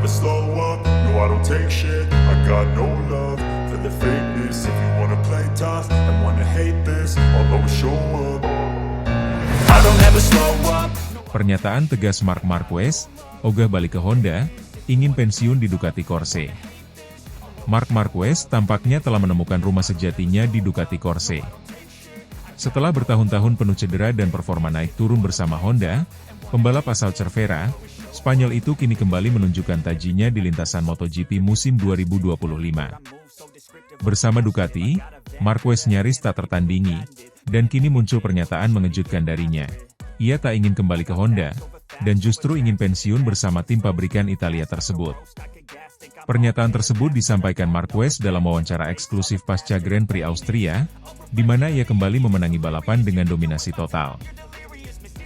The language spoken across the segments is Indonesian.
slow up, no I don't take shit. I got no love for the fakeness. If you wanna play tough and wanna hate this, I'll always show up. I don't ever slow up. Pernyataan tegas Marc Marquez, ogah balik ke Honda, ingin pensiun di Ducati Corse. Marc Marquez tampaknya telah menemukan rumah sejatinya di Ducati Corse. Setelah bertahun-tahun penuh cedera dan performa naik turun bersama Honda, pembalap asal Cervera, Spanyol itu kini kembali menunjukkan tajinya di lintasan MotoGP musim 2025. Bersama Ducati, Marquez nyaris tak tertandingi, dan kini muncul pernyataan mengejutkan darinya. Ia tak ingin kembali ke Honda, dan justru ingin pensiun bersama tim pabrikan Italia tersebut. Pernyataan tersebut disampaikan Marquez dalam wawancara eksklusif pasca Grand Prix Austria, di mana ia kembali memenangi balapan dengan dominasi total.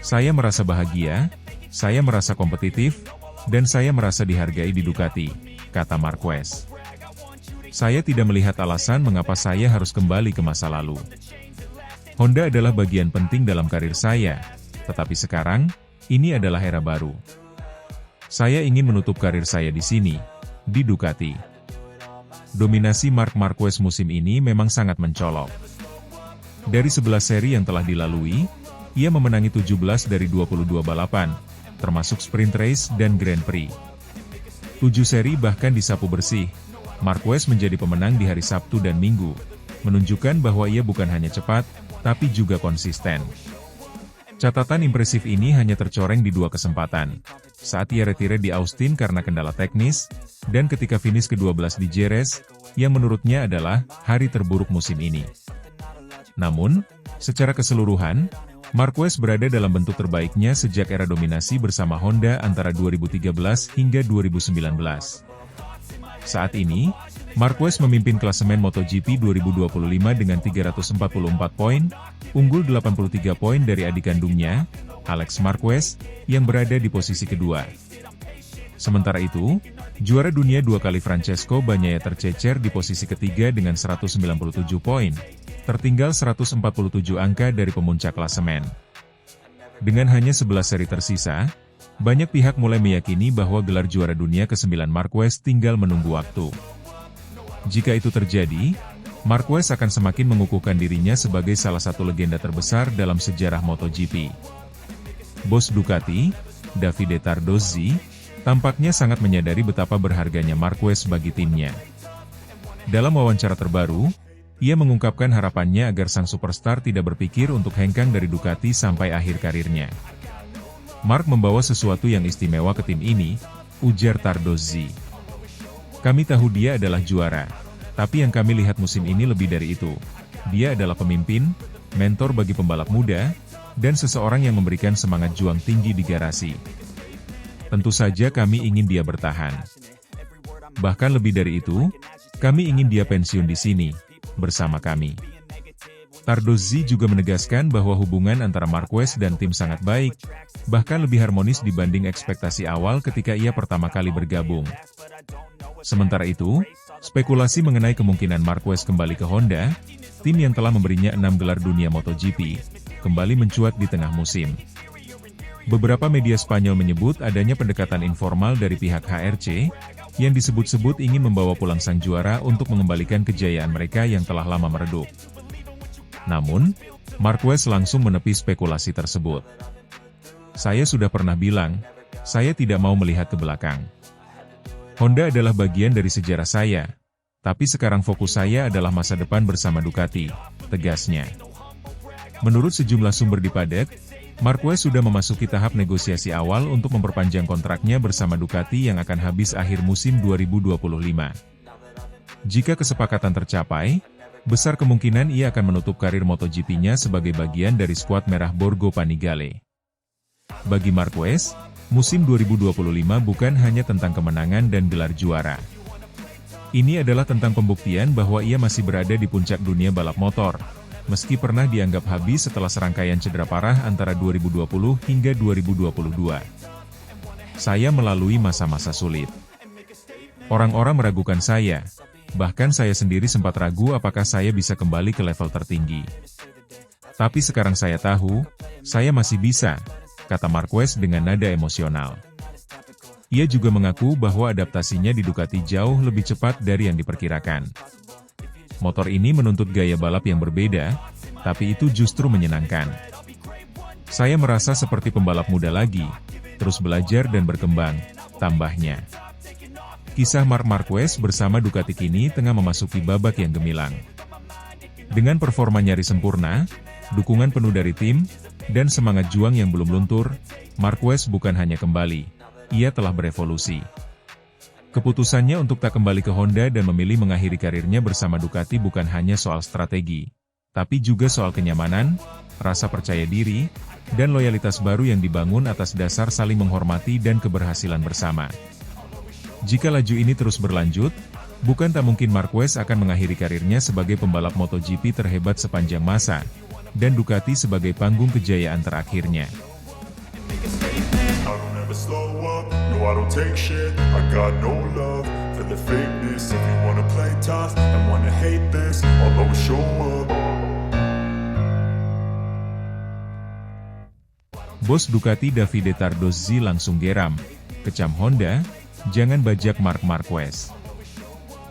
Saya merasa bahagia, saya merasa kompetitif, dan saya merasa dihargai di Ducati, kata Marquez. Saya tidak melihat alasan mengapa saya harus kembali ke masa lalu. Honda adalah bagian penting dalam karir saya, tetapi sekarang, ini adalah era baru. Saya ingin menutup karir saya di sini, di Ducati. Dominasi Marc Marquez musim ini memang sangat mencolok. Dari 11 seri yang telah dilalui, ia memenangi 17 dari 22 balapan, termasuk sprint race dan Grand Prix. 7 seri bahkan disapu bersih. Marquez menjadi pemenang di hari Sabtu dan Minggu, menunjukkan bahwa ia bukan hanya cepat, tapi juga konsisten. Catatan impresif ini hanya tercoreng di 2 kesempatan, saat ia retire di Austin karena kendala teknis, dan ketika finish ke-12 di Jerez, yang menurutnya adalah hari terburuk musim ini. Namun, secara keseluruhan, Marquez berada dalam bentuk terbaiknya sejak era dominasi bersama Honda antara 2013 hingga 2019. Saat ini, Marquez memimpin klasemen MotoGP 2025 dengan 344 poin, unggul 83 poin dari adik kandungnya, Alex Marquez, yang berada di posisi kedua. Sementara itu, juara dunia 2 kali Francesco Bagnaia tercecer di posisi ketiga dengan 197 poin, tertinggal 147 angka dari pemuncak klasemen. Dengan hanya 11 seri tersisa, banyak pihak mulai meyakini bahwa gelar juara dunia ke-9 Marquez tinggal menunggu waktu. Jika itu terjadi, Marquez akan semakin mengukuhkan dirinya sebagai salah satu legenda terbesar dalam sejarah MotoGP. Bos Ducati, Davide Tardozzi, tampaknya sangat menyadari betapa berharganya Marquez bagi timnya. Dalam wawancara terbaru, ia mengungkapkan harapannya agar sang superstar tidak berpikir untuk hengkang dari Ducati sampai akhir karirnya. Marc membawa sesuatu yang istimewa ke tim ini, ujar Tardozzi. Kami tahu dia adalah juara, tapi yang kami lihat musim ini lebih dari itu. Dia adalah pemimpin, mentor bagi pembalap muda, dan seseorang yang memberikan semangat juang tinggi di garasi. Tentu saja kami ingin dia bertahan. Bahkan lebih dari itu, kami ingin dia pensiun di sini, bersama kami. Tardozzi juga menegaskan bahwa hubungan antara Marquez dan tim sangat baik, bahkan lebih harmonis dibanding ekspektasi awal ketika ia pertama kali bergabung. Sementara itu, spekulasi mengenai kemungkinan Marquez kembali ke Honda, tim yang telah memberinya 6 gelar dunia MotoGP, kembali mencuat di tengah musim. Beberapa media Spanyol menyebut adanya pendekatan informal dari pihak HRC, yang disebut-sebut ingin membawa pulang sang juara untuk mengembalikan kejayaan mereka yang telah lama meredup. Namun, Marquez langsung menepi spekulasi tersebut. Saya sudah pernah bilang, saya tidak mau melihat ke belakang. Honda adalah bagian dari sejarah saya, tapi sekarang fokus saya adalah masa depan bersama Ducati, tegasnya. Menurut sejumlah sumber di Paddock, Marquez sudah memasuki tahap negosiasi awal untuk memperpanjang kontraknya bersama Ducati yang akan habis akhir musim 2025. Jika kesepakatan tercapai, besar kemungkinan ia akan menutup karir MotoGP-nya sebagai bagian dari skuad merah Borgo Panigale. Bagi Marquez, musim 2025 bukan hanya tentang kemenangan dan gelar juara. Ini adalah tentang pembuktian bahwa ia masih berada di puncak dunia balap motor, meski pernah dianggap habis setelah serangkaian cedera parah antara 2020 hingga 2022. Saya melalui masa-masa sulit. Orang-orang meragukan saya, bahkan saya sendiri sempat ragu apakah saya bisa kembali ke level tertinggi. Tapi sekarang saya tahu, saya masih bisa, kata Marquez dengan nada emosional. Ia juga mengaku bahwa adaptasinya di Ducati jauh lebih cepat dari yang diperkirakan. Motor ini menuntut gaya balap yang berbeda, tapi itu justru menyenangkan. Saya merasa seperti pembalap muda lagi, terus belajar dan berkembang, tambahnya. Kisah Marc Marquez bersama Ducati kini tengah memasuki babak yang gemilang. Dengan performa nyaris sempurna, dukungan penuh dari tim, dan semangat juang yang belum luntur, Marquez bukan hanya kembali, ia telah berevolusi. Keputusannya untuk tak kembali ke Honda dan memilih mengakhiri karirnya bersama Ducati bukan hanya soal strategi, tapi juga soal kenyamanan, rasa percaya diri, dan loyalitas baru yang dibangun atas dasar saling menghormati dan keberhasilan bersama. Jika laju ini terus berlanjut, bukan tak mungkin Marquez akan mengakhiri karirnya sebagai pembalap MotoGP terhebat sepanjang masa, dan Ducati sebagai panggung kejayaan terakhirnya. I don't ever slow up, no I don't take shit. I got no love for the fakeness. If you wanna play tough and wanna hate this, I'll always show up. Bos Ducati Davide Tardozzi langsung geram, kecam Honda, jangan bajak Marc Marquez.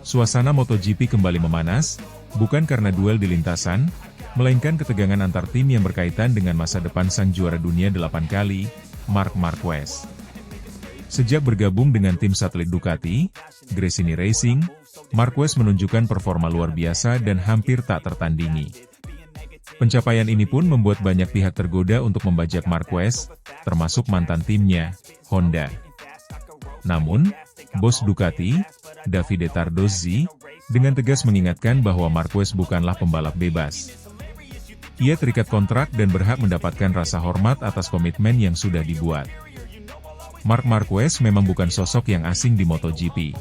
Suasana MotoGP kembali memanas, bukan karena duel di lintasan, melainkan ketegangan antar tim yang berkaitan dengan masa depan sang juara dunia 8 kali, Marc Marquez. Sejak bergabung dengan tim satelit Ducati, Gresini Racing, Marquez menunjukkan performa luar biasa dan hampir tak tertandingi. Pencapaian ini pun membuat banyak pihak tergoda untuk membajak Marquez, termasuk mantan timnya, Honda. Namun, bos Ducati, Davide Tardozzi, dengan tegas mengingatkan bahwa Marquez bukanlah pembalap bebas. Ia terikat kontrak dan berhak mendapatkan rasa hormat atas komitmen yang sudah dibuat. Marc Marquez memang bukan sosok yang asing di MotoGP.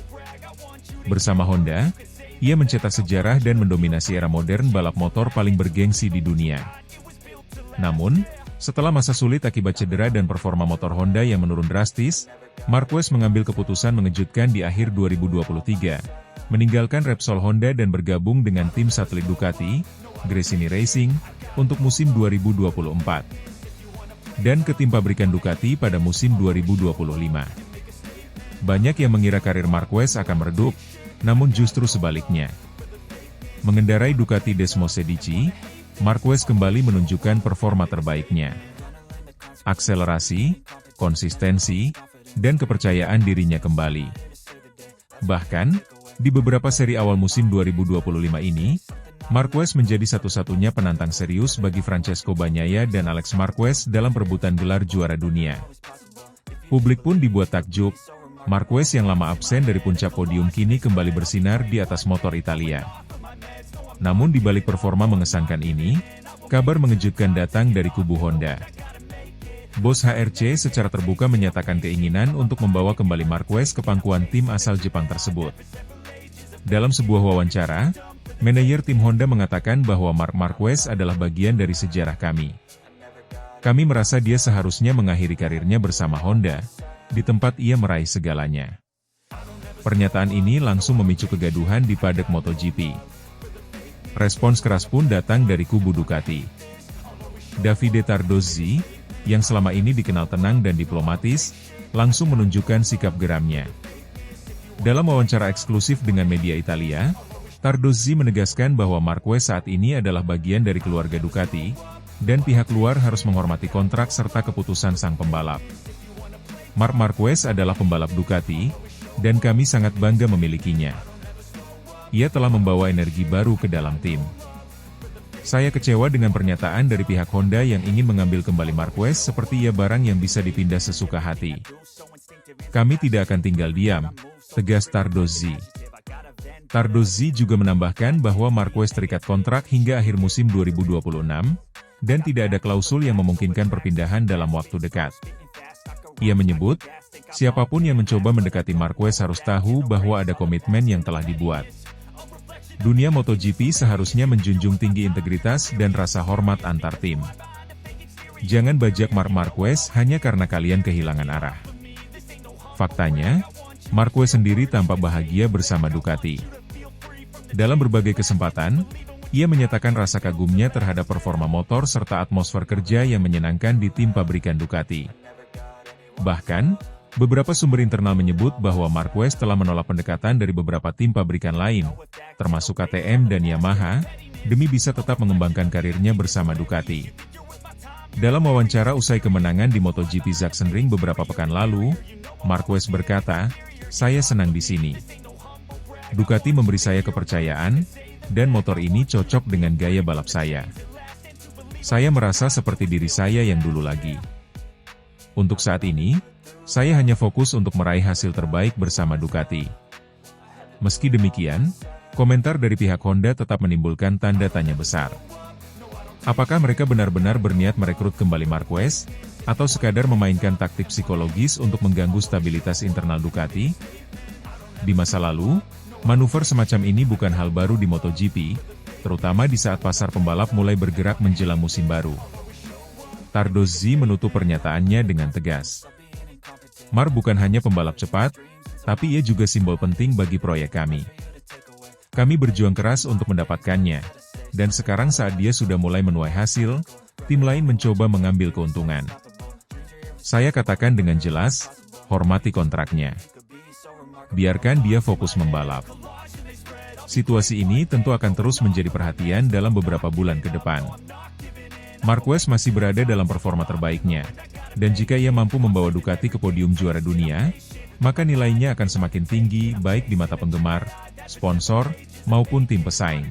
Bersama Honda, ia mencetak sejarah dan mendominasi era modern balap motor paling bergengsi di dunia. Namun, setelah masa sulit akibat cedera dan performa motor Honda yang menurun drastis, Marquez mengambil keputusan mengejutkan di akhir 2023, meninggalkan Repsol Honda dan bergabung dengan tim satelit Ducati, Gresini Racing, untuk musim 2024. Dan ke tim pabrikan Ducati pada musim 2025. Banyak yang mengira karir Marquez akan meredup, namun justru sebaliknya. Mengendarai Ducati Desmosedici, Marquez kembali menunjukkan performa terbaiknya. Akselerasi, konsistensi, dan kepercayaan dirinya kembali. Bahkan, di beberapa seri awal musim 2025 ini, Marquez menjadi satu-satunya penantang serius bagi Francesco Bagnaia dan Alex Marquez dalam perebutan gelar juara dunia. Publik pun dibuat takjub, Marquez yang lama absen dari puncak podium kini kembali bersinar di atas motor Italia. Namun di balik performa mengesankan ini, kabar mengejutkan datang dari kubu Honda. Bos HRC secara terbuka menyatakan keinginan untuk membawa kembali Marquez ke pangkuan tim asal Jepang tersebut. Dalam sebuah wawancara, manajer tim Honda mengatakan bahwa Marc Marquez adalah bagian dari sejarah kami. Kami merasa dia seharusnya mengakhiri karirnya bersama Honda, di tempat ia meraih segalanya. Pernyataan ini langsung memicu kegaduhan di paddock MotoGP. Respons keras pun datang dari kubu Ducati. Davide Tardozzi, yang selama ini dikenal tenang dan diplomatis, langsung menunjukkan sikap geramnya. Dalam wawancara eksklusif dengan media Italia, Tardozzi menegaskan bahwa Marquez saat ini adalah bagian dari keluarga Ducati, dan pihak luar harus menghormati kontrak serta keputusan sang pembalap. Marc Marquez adalah pembalap Ducati, dan kami sangat bangga memilikinya. Ia telah membawa energi baru ke dalam tim. Saya kecewa dengan pernyataan dari pihak Honda yang ingin mengambil kembali Marquez seperti ia barang yang bisa dipindah sesuka hati. Kami tidak akan tinggal diam, tegas Tardozzi. Tardozzi juga menambahkan bahwa Marquez terikat kontrak hingga akhir musim 2026, dan tidak ada klausul yang memungkinkan perpindahan dalam waktu dekat. Ia menyebut, siapapun yang mencoba mendekati Marquez harus tahu bahwa ada komitmen yang telah dibuat. Dunia MotoGP seharusnya menjunjung tinggi integritas dan rasa hormat antar tim. Jangan bajak Marc Marquez hanya karena kalian kehilangan arah. Faktanya, Marquez sendiri tampak bahagia bersama Ducati. Dalam berbagai kesempatan, ia menyatakan rasa kagumnya terhadap performa motor serta atmosfer kerja yang menyenangkan di tim pabrikan Ducati. Bahkan, Beberapa sumber internal menyebut bahwa Marquez telah menolak pendekatan dari beberapa tim pabrikan lain, termasuk KTM dan Yamaha, demi bisa tetap mengembangkan karirnya bersama Ducati. Dalam wawancara usai kemenangan di MotoGP Sachsenring beberapa pekan lalu, Marquez berkata, "Saya senang di sini. Ducati memberi saya kepercayaan, dan motor ini cocok dengan gaya balap saya. Saya merasa seperti diri saya yang dulu lagi. Untuk saat ini, saya hanya fokus untuk meraih hasil terbaik bersama Ducati." Meski demikian, komentar dari pihak Honda tetap menimbulkan tanda tanya besar. Apakah mereka benar-benar berniat merekrut kembali Marquez, atau sekadar memainkan taktik psikologis untuk mengganggu stabilitas internal Ducati? Di masa lalu, manuver semacam ini bukan hal baru di MotoGP, terutama di saat pasar pembalap mulai bergerak menjelang musim baru. Tardozzi menutup pernyataannya dengan tegas. "Mar bukan hanya pembalap cepat, tapi ia juga simbol penting bagi proyek kami. Kami berjuang keras untuk mendapatkannya, dan sekarang saat dia sudah mulai menuai hasil, tim lain mencoba mengambil keuntungan. Saya katakan dengan jelas, hormati kontraknya. Biarkan dia fokus membalap." Situasi ini tentu akan terus menjadi perhatian dalam beberapa bulan ke depan. Marquez masih berada dalam performa terbaiknya, dan jika ia mampu membawa Ducati ke podium juara dunia, maka nilainya akan semakin tinggi baik di mata penggemar, sponsor, maupun tim pesaing.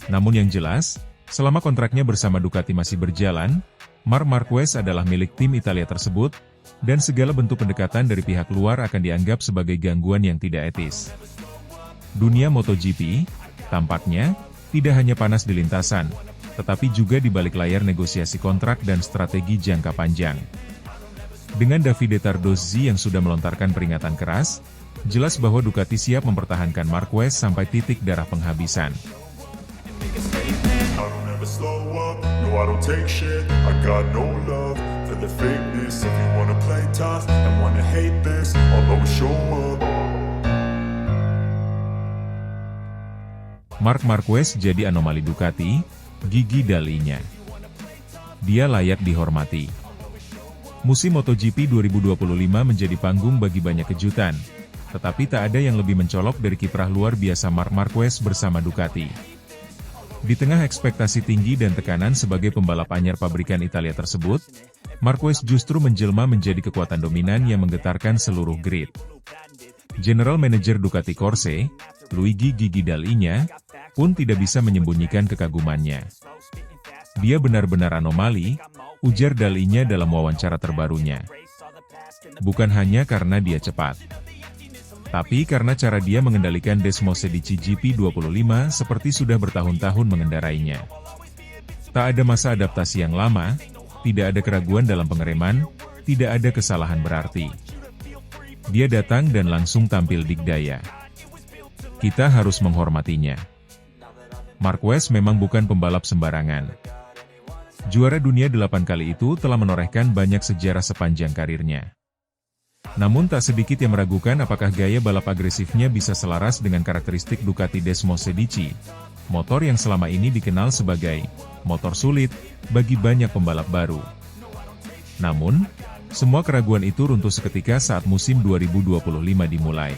Namun yang jelas, selama kontraknya bersama Ducati masih berjalan, Marc Marquez adalah milik tim Italia tersebut, dan segala bentuk pendekatan dari pihak luar akan dianggap sebagai gangguan yang tidak etis. Dunia MotoGP, tampaknya, tidak hanya panas di lintasan, tetapi juga di balik layar negosiasi kontrak dan strategi jangka panjang. Dengan Davide Tardozzi yang sudah melontarkan peringatan keras, jelas bahwa Ducati siap mempertahankan Marquez sampai titik darah penghabisan. I don't ever slow up, no I don't take shit. I got no love for the fakeness. If you wanna play tough and wanna hate this, I'll always show up. Marc Marquez jadi anomali Ducati, gigi dalinya. Dia layak dihormati. Musim MotoGP 2025 menjadi panggung bagi banyak kejutan, tetapi tak ada yang lebih mencolok dari kiprah luar biasa Marc Marquez bersama Ducati. Di tengah ekspektasi tinggi dan tekanan sebagai pembalap anyar pabrikan Italia tersebut, Marquez justru menjelma menjadi kekuatan dominan yang menggetarkan seluruh grid. General Manager Ducati Corse, Luigi Gigi Dall'Igna, pun tidak bisa menyembunyikan kekagumannya. "Dia benar-benar anomali," ujar Dall'Igna dalam wawancara terbarunya. "Bukan hanya karena dia cepat, tapi karena cara dia mengendalikan Desmosedici GP25 seperti sudah bertahun-tahun mengendarainya. Tak ada masa adaptasi yang lama, tidak ada keraguan dalam pengereman, tidak ada kesalahan berarti. Dia datang dan langsung tampil dikdaya. Kita harus menghormatinya." Marquez memang bukan pembalap sembarangan. Juara dunia 8 kali itu telah menorehkan banyak sejarah sepanjang karirnya. Namun tak sedikit yang meragukan apakah gaya balap agresifnya bisa selaras dengan karakteristik Ducati Desmosedici, motor yang selama ini dikenal sebagai motor sulit bagi banyak pembalap baru. Namun, semua keraguan itu runtuh seketika saat musim 2025 dimulai.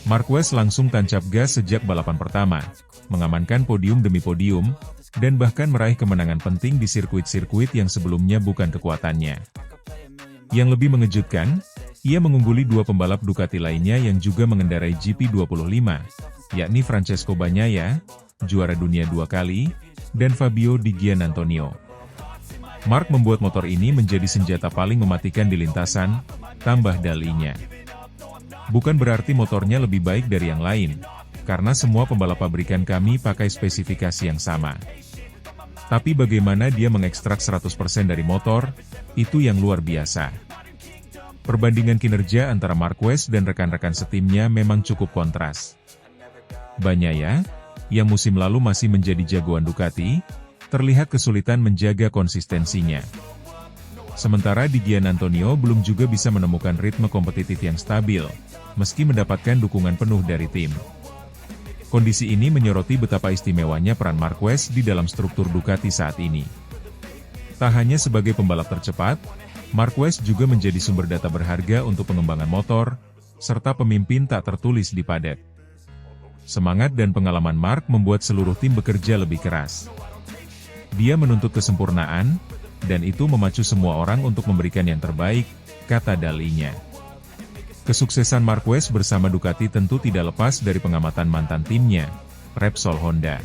Marquez langsung tancap gas sejak balapan pertama, mengamankan podium demi podium, dan bahkan meraih kemenangan penting di sirkuit-sirkuit yang sebelumnya bukan kekuatannya. Yang lebih mengejutkan, ia mengungguli dua pembalap Ducati lainnya yang juga mengendarai GP25, yakni Francesco Bagnaia, juara dunia 2 kali, dan Fabio Di Giannantonio. Marc membuat motor ini menjadi senjata paling mematikan di lintasan, tambah Dall'Igna. Bukan berarti motornya lebih baik dari yang lain, karena semua pembalap pabrikan kami pakai spesifikasi yang sama. Tapi bagaimana dia mengekstrak 100% dari motor, itu yang luar biasa. Perbandingan kinerja antara Marquez dan rekan-rekan setimnya memang cukup kontras. Bagnaia, yang musim lalu masih menjadi jagoan Ducati, terlihat kesulitan menjaga konsistensinya. Sementara Di Giannantonio belum juga bisa menemukan ritme kompetitif yang stabil, meski mendapatkan dukungan penuh dari tim. Kondisi ini menyoroti betapa istimewanya peran Marquez di dalam struktur Ducati saat ini. Tak hanya sebagai pembalap tercepat, Marquez juga menjadi sumber data berharga untuk pengembangan motor, serta pemimpin tak tertulis di paddock. Semangat dan pengalaman Mark membuat seluruh tim bekerja lebih keras. Dia menuntut kesempurnaan, dan itu memacu semua orang untuk memberikan yang terbaik, kata dalinya. Kesuksesan Marquez bersama Ducati tentu tidak lepas dari pengamatan mantan timnya, Repsol Honda.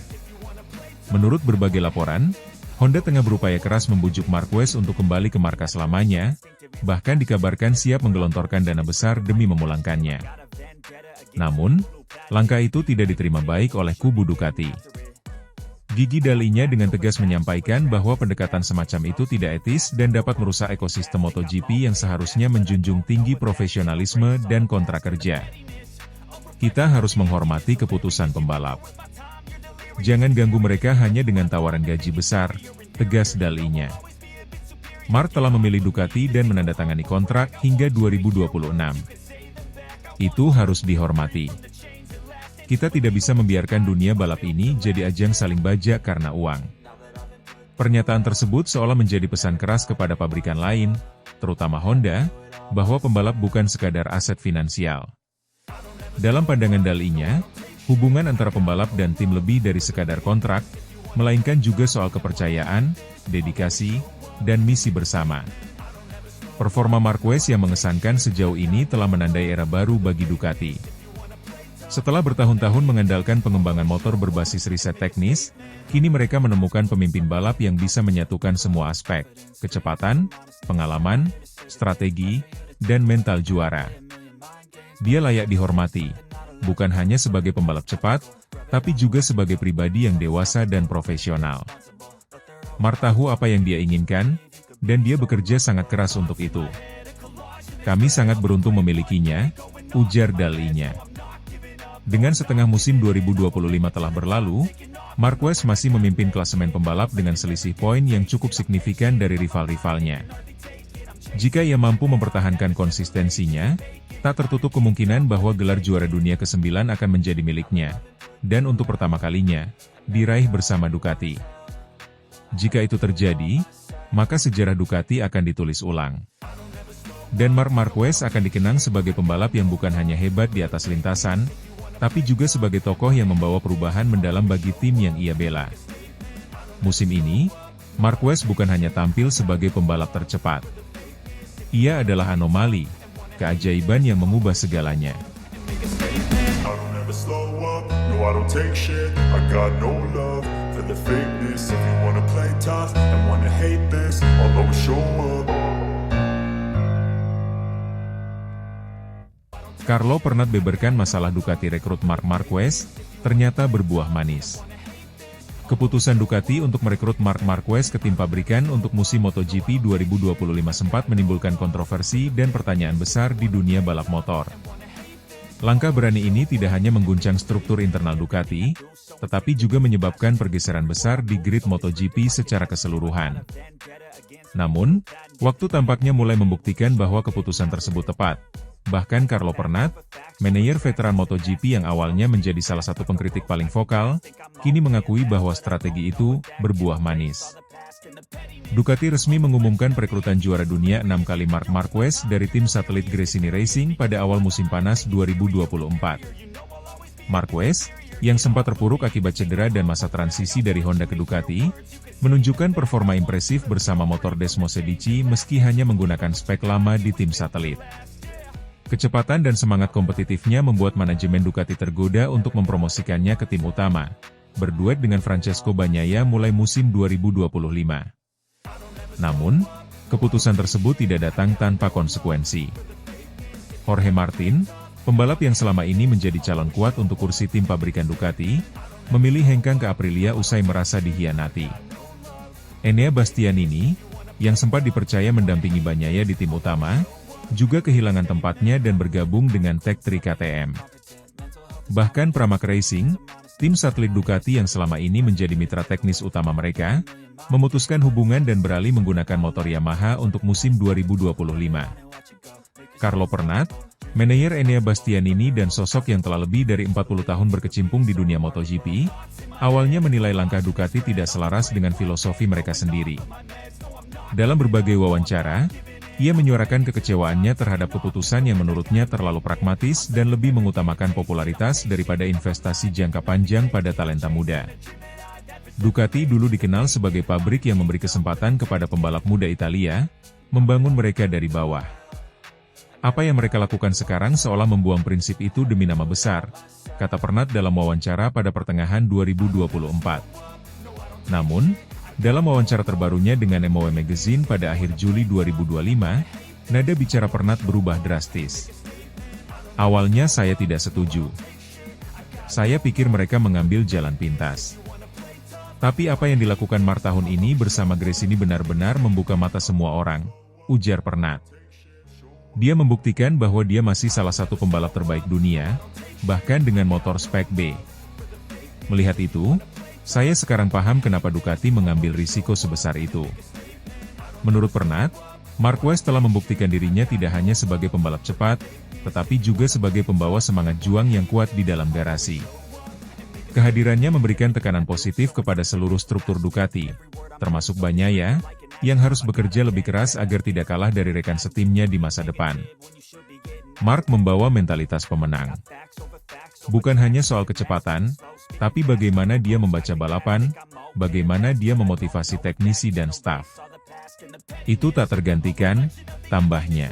Menurut berbagai laporan, Honda tengah berupaya keras membujuk Marquez untuk kembali ke markas lamanya, bahkan dikabarkan siap menggelontorkan dana besar demi memulangkannya. Namun, langkah itu tidak diterima baik oleh kubu Ducati. Gigi dalinya dengan tegas menyampaikan bahwa pendekatan semacam itu tidak etis dan dapat merusak ekosistem MotoGP yang seharusnya menjunjung tinggi profesionalisme dan kontrak kerja. Kita harus menghormati keputusan pembalap. Jangan ganggu mereka hanya dengan tawaran gaji besar, tegas dalinya. Mark telah memilih Ducati dan menandatangani kontrak hingga 2026. Itu harus dihormati. Kita tidak bisa membiarkan dunia balap ini jadi ajang saling bajak karena uang. Pernyataan tersebut seolah menjadi pesan keras kepada pabrikan lain, terutama Honda, bahwa pembalap bukan sekadar aset finansial. Dalam pandangan dalinya, hubungan antara pembalap dan tim lebih dari sekadar kontrak, melainkan juga soal kepercayaan, dedikasi, dan misi bersama. Performa Marquez yang mengesankan sejauh ini telah menandai era baru bagi Ducati. Setelah bertahun-tahun mengandalkan pengembangan motor berbasis riset teknis, kini mereka menemukan pemimpin balap yang bisa menyatukan semua aspek, kecepatan, pengalaman, strategi, dan mental juara. Dia layak dihormati, bukan hanya sebagai pembalap cepat, tapi juga sebagai pribadi yang dewasa dan profesional. Mark tahu apa yang dia inginkan, dan dia bekerja sangat keras untuk itu. Kami sangat beruntung memilikinya, ujar dalinya. Dengan setengah musim 2025 telah berlalu, Marquez masih memimpin klasemen pembalap dengan selisih poin yang cukup signifikan dari rival-rivalnya. Jika ia mampu mempertahankan konsistensinya, tak tertutup kemungkinan bahwa gelar juara dunia ke-9 akan menjadi miliknya, dan untuk pertama kalinya, diraih bersama Ducati. Jika itu terjadi, maka sejarah Ducati akan ditulis ulang. Dan Marc Marquez akan dikenang sebagai pembalap yang bukan hanya hebat di atas lintasan, tapi juga sebagai tokoh yang membawa perubahan mendalam bagi tim yang ia bela. Musim ini, Marquez bukan hanya tampil sebagai pembalap tercepat. Ia adalah anomali, keajaiban yang mengubah segalanya. I don't ever slow up, no I don't take shit. I got no love for the fakeness. If you wanna play tough and wanna hate this, I'll always show up. Carlo Pernat beberkan masalah Ducati rekrut Marc Marquez, ternyata berbuah manis. Keputusan Ducati untuk merekrut Marc Marquez ke tim pabrikan untuk musim MotoGP 2025 sempat menimbulkan kontroversi dan pertanyaan besar di dunia balap motor. Langkah berani ini tidak hanya mengguncang struktur internal Ducati, tetapi juga menyebabkan pergeseran besar di grid MotoGP secara keseluruhan. Namun, waktu tampaknya mulai membuktikan bahwa keputusan tersebut tepat. Bahkan Carlo Pernat, manajer veteran MotoGP yang awalnya menjadi salah satu pengkritik paling vokal, kini mengakui bahwa strategi itu berbuah manis. Ducati resmi mengumumkan perekrutan juara dunia 6 kali Marc Marquez dari tim satelit Gresini Racing pada awal musim panas 2024. Marquez, yang sempat terpuruk akibat cedera dan masa transisi dari Honda ke Ducati, menunjukkan performa impresif bersama motor Desmosedici meski hanya menggunakan spek lama di tim satelit. Kecepatan dan semangat kompetitifnya membuat manajemen Ducati tergoda untuk mempromosikannya ke tim utama, berduet dengan Francesco Bagnaia mulai musim 2025. Namun, keputusan tersebut tidak datang tanpa konsekuensi. Jorge Martin, pembalap yang selama ini menjadi calon kuat untuk kursi tim pabrikan Ducati, memilih hengkang ke Aprilia usai merasa dikhianati. Enea Bastianini, yang sempat dipercaya mendampingi Bagnaia di tim utama, juga kehilangan tempatnya dan bergabung dengan Tech 3 KTM. Bahkan Pramac Racing, tim satelit Ducati yang selama ini menjadi mitra teknis utama mereka, memutuskan hubungan dan beralih menggunakan motor Yamaha untuk musim 2025. Carlo Pernat, manajer Enea Bastianini dan sosok yang telah lebih dari 40 tahun berkecimpung di dunia MotoGP, awalnya menilai langkah Ducati tidak selaras dengan filosofi mereka sendiri. Dalam berbagai wawancara, Ia menyuarakan kekecewaannya terhadap keputusan yang menurutnya terlalu pragmatis dan lebih mengutamakan popularitas daripada investasi jangka panjang pada talenta muda. Ducati dulu dikenal sebagai pabrik yang memberi kesempatan kepada pembalap muda Italia, membangun mereka dari bawah. Apa yang mereka lakukan sekarang seolah membuang prinsip itu demi nama besar, kata Pernat dalam wawancara pada pertengahan 2024. Namun, dalam wawancara terbarunya dengan MOW Magazine pada akhir Juli 2025, nada bicara Pernat berubah drastis. Awalnya saya tidak setuju. Saya pikir mereka mengambil jalan pintas. Tapi apa yang dilakukan Mark tahun ini bersama Gresini benar-benar membuka mata semua orang, ujar Pernat. Dia membuktikan bahwa dia masih salah satu pembalap terbaik dunia, bahkan dengan motor spek B. Melihat itu, saya sekarang paham kenapa Ducati mengambil risiko sebesar itu. Menurut Pernat, Marquez telah membuktikan dirinya tidak hanya sebagai pembalap cepat, tetapi juga sebagai pembawa semangat juang yang kuat di dalam garasi. Kehadirannya memberikan tekanan positif kepada seluruh struktur Ducati, termasuk Bagnaia, yang harus bekerja lebih keras agar tidak kalah dari rekan setimnya di masa depan. Mark membawa mentalitas pemenang. Bukan hanya soal kecepatan, tapi bagaimana dia membaca balapan, bagaimana dia memotivasi teknisi dan staf. Itu tak tergantikan, tambahnya.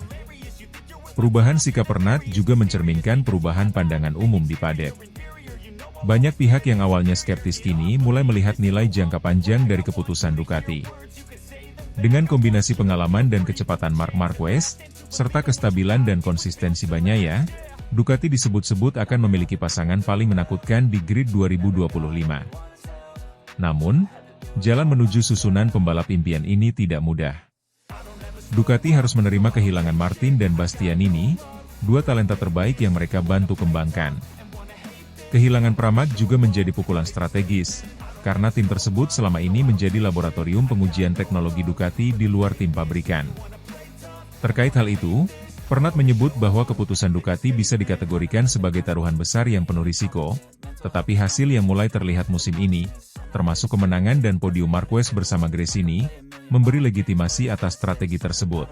Perubahan sikap Pernat juga mencerminkan perubahan pandangan umum di paddock. Banyak pihak yang awalnya skeptis kini mulai melihat nilai jangka panjang dari keputusan Ducati. Dengan kombinasi pengalaman dan kecepatan Marc Marquez, serta kestabilan dan konsistensi Bagnaia, Ducati disebut-sebut akan memiliki pasangan paling menakutkan di grid 2025. Namun, jalan menuju susunan pembalap impian ini tidak mudah. Ducati harus menerima kehilangan Martin dan Bastianini, dua talenta terbaik yang mereka bantu kembangkan. Kehilangan Pramac juga menjadi pukulan strategis, karena tim tersebut selama ini menjadi laboratorium pengujian teknologi Ducati di luar tim pabrikan. Terkait hal itu, Pernat menyebut bahwa keputusan Ducati bisa dikategorikan sebagai taruhan besar yang penuh risiko, tetapi hasil yang mulai terlihat musim ini, termasuk kemenangan dan podium Marquez bersama Gresini, memberi legitimasi atas strategi tersebut.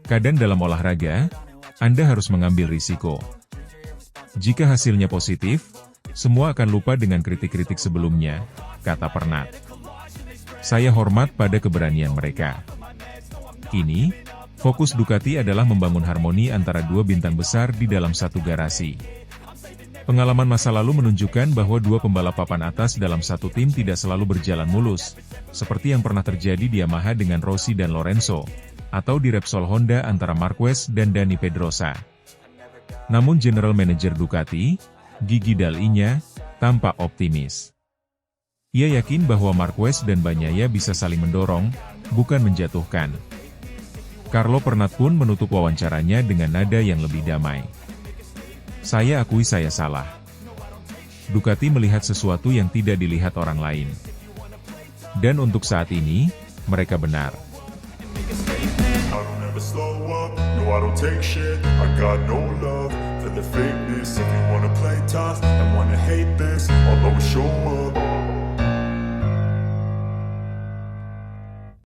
Kadang dalam olahraga, Anda harus mengambil risiko. Jika hasilnya positif, semua akan lupa dengan kritik-kritik sebelumnya, kata Pernat. Saya hormat pada keberanian mereka. Kini, fokus Ducati adalah membangun harmoni antara dua bintang besar di dalam satu garasi. Pengalaman masa lalu menunjukkan bahwa dua pembalap papan atas dalam satu tim tidak selalu berjalan mulus, seperti yang pernah terjadi di Yamaha dengan Rossi dan Lorenzo, atau di Repsol Honda antara Marquez dan Dani Pedrosa. Namun General Manager Ducati, Gigi Dall'Igna, tampak optimis. Ia yakin bahwa Marquez dan Bagnaia bisa saling mendorong, bukan menjatuhkan. Carlo Pernat pun menutup wawancaranya dengan nada yang lebih damai. Saya akui saya salah. Ducati melihat sesuatu yang tidak dilihat orang lain. Dan untuk saat ini, mereka benar. I don't take shit, I got no love for the fakeness. If you wanna play tough and wanna hate this, I'll always show up.